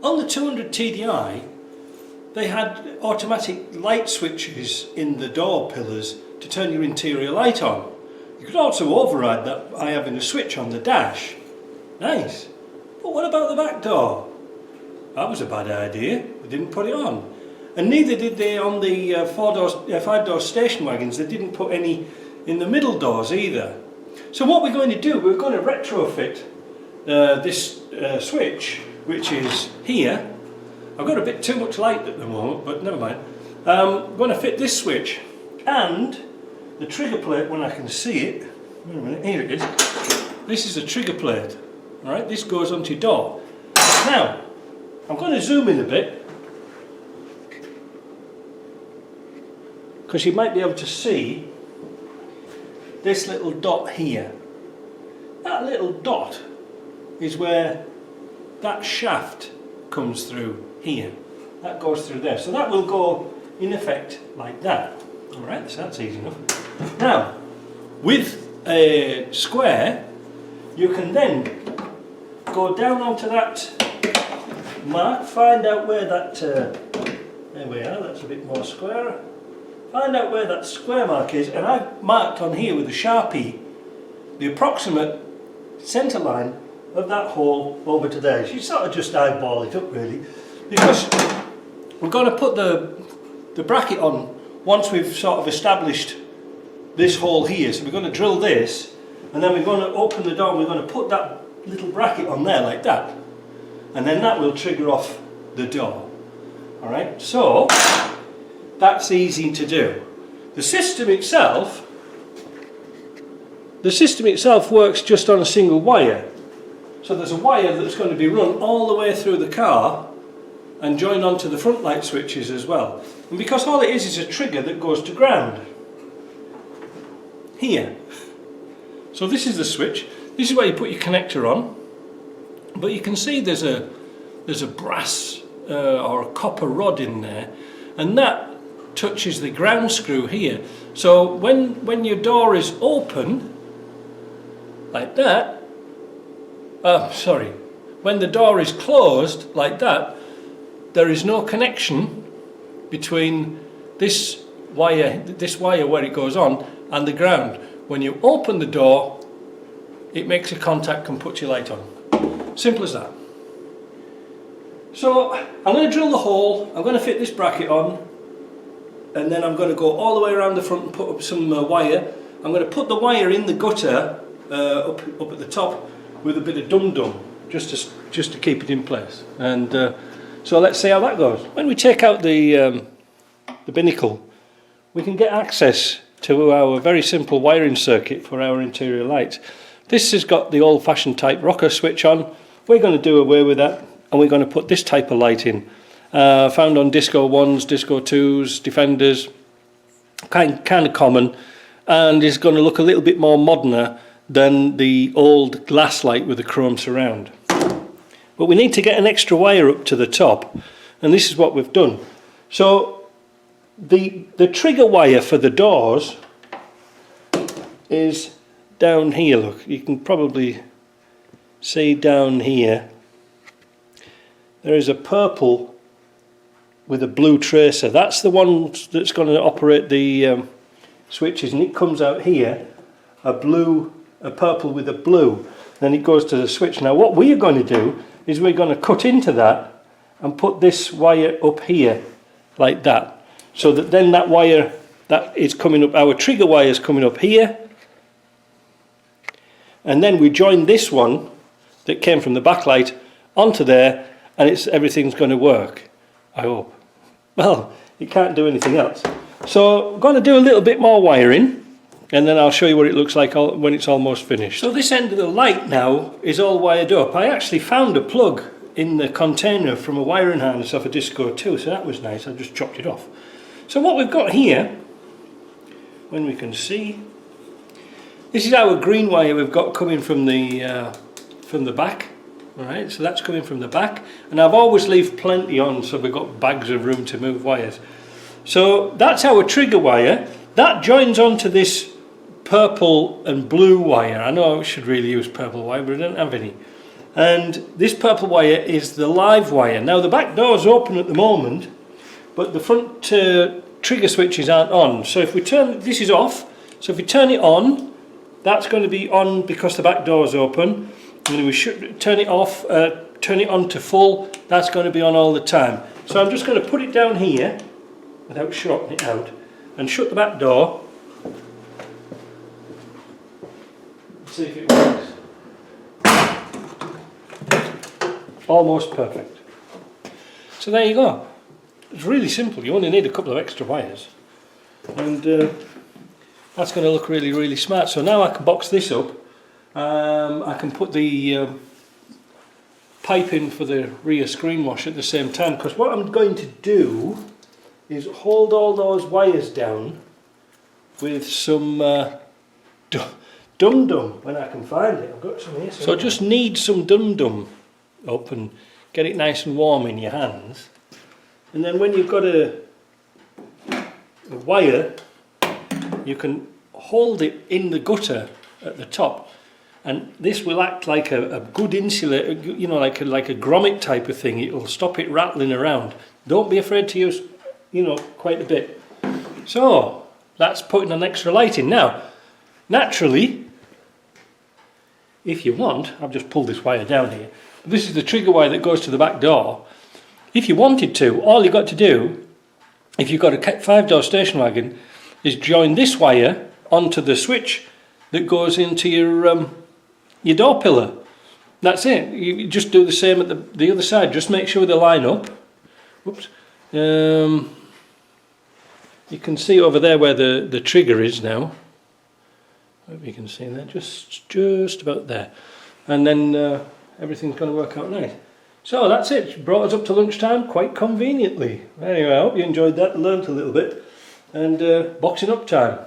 on the 200 TDI, they had automatic light switches in the door pillars to turn your interior light on. You could also override that by having a switch on the dash. Nice. But what about the back door? That was a bad idea. They didn't put it on. And neither did they on the 5-door station wagons. They didn't put any in the middle doors either. So what we're going to do, we're going to retrofit this switch, which is here. I've got a bit too much light at the moment, but never mind. I'm going to fit this switch and the trigger plate when I can see it. Wait a minute, here it is. This is a trigger plate. Alright, this goes onto your door. Now, I'm going to zoom in a bit, because you might be able to see this little dot here. That little dot is where that shaft comes through here. That goes through there. So that will go in effect like that. Alright, so that's easy enough. Now, with a square, you can then go down onto that mark, find out where that, there we are, that's a bit more square. Find out where that square mark is, and I've marked on here with a Sharpie the approximate centre line of that hole over to there. So you sort of just eyeball it up really, because we're going to put the bracket on once we've sort of established this hole here. So we're going to drill this, and then we're going to open the door and we're going to put that little bracket on there like that, and then that will trigger off the door. Alright, so that's easy to do. The system itself works just on a single wire. So there's a wire that's going to be run all the way through the car and joined onto the front light switches as well. And because all it is a trigger that goes to ground here. So this is the switch. This is where you put your connector on. But you can see there's a brass or a copper rod in there, and that touches the ground screw here. So when your door is open like that, when the door is closed like that, there is no connection between this wire where it goes on and the ground. When you open the door, it makes a contact and puts your light on. Simple as that. So I'm going to drill the hole, I'm going to fit this bracket on, and then I'm going to go all the way around the front and put up some wire. I'm going to put the wire in the gutter up at the top with a bit of dum-dum, just to keep it in place. And so let's see how that goes. When we take out the binnacle, we can get access to our very simple wiring circuit for our interior lights. This has got the old-fashioned type rocker switch on. We're going to do away with that, and we're going to put this type of light in. Found on Disco 1s, Disco 2s, Defenders, kind of common, and is going to look a little bit more moderner than the old glass light with the chrome surround. But we need to get an extra wire up to the top, and this is what we've done. So the trigger wire for the doors is down here. Look, you can probably see down here there is a purple with a blue tracer. That's the one that's going to operate the switches, and it comes out here, a purple with a blue, then it goes to the switch. Now what we are going to do is we're going to cut into that and put this wire up here like that, so that then that wire that is coming up, our trigger wire is coming up here, and then we join this one that came from the backlight onto there, and everything's going to work, I hope. Well, it can't do anything else. So I'm going to do a little bit more wiring, and then I'll show you what it looks like when it's almost finished. So this end of the light now is all wired up. I actually found a plug in the container from a wiring harness off a Disco 2, so that was nice. I just chopped it off. So what we've got here, when we can see, this is our green wire we've got coming from the back. Alright, so that's coming from the back, and I've always left plenty on so we've got bags of room to move wires. So that's our trigger wire. That joins onto this purple and blue wire. I know I should really use purple wire, but I don't have any. And this purple wire is the live wire. Now the back door's open at the moment, but the front trigger switches aren't on. So if we turn, this is off, so if we turn it on, that's going to be on because the back door's open. And we should turn it off, turn it on to full, that's going to be on all the time. So I'm just going to put it down here, without shorting it out, and shut the back door. See if it works. Almost perfect. So there you go. It's really simple. You only need a couple of extra wires, and that's going to look really, really smart. So now I can box this up. I can put the pipe in for the rear screen wash at the same time, because what I'm going to do is hold all those wires down with some dum-dum when I can find it. I've got some here. So I just need some dum-dum up and get it nice and warm in your hands, and then when you've got a wire, you can hold it in the gutter at the top, and this will act like a good insulator, you know, like a grommet type of thing. It will stop it rattling around. Don't be afraid to use, you know, quite a bit. So that's putting an extra light in. Now naturally, if you want, I've just pulled this wire down here. This is the trigger wire that goes to the back door. If you wanted to, all you've got to do, if you've got a 5-door station wagon, is join this wire onto the switch that goes into your door pillar. That's it. You just do the same at the other side. Just make sure they line up. Whoops. You can see over there where the trigger is now. I hope you can see that. Just about there. And then everything's going to work out nice. So that's it. Brought us up to lunchtime quite conveniently. Anyway, I hope you enjoyed that and learnt a little bit. And boxing up time.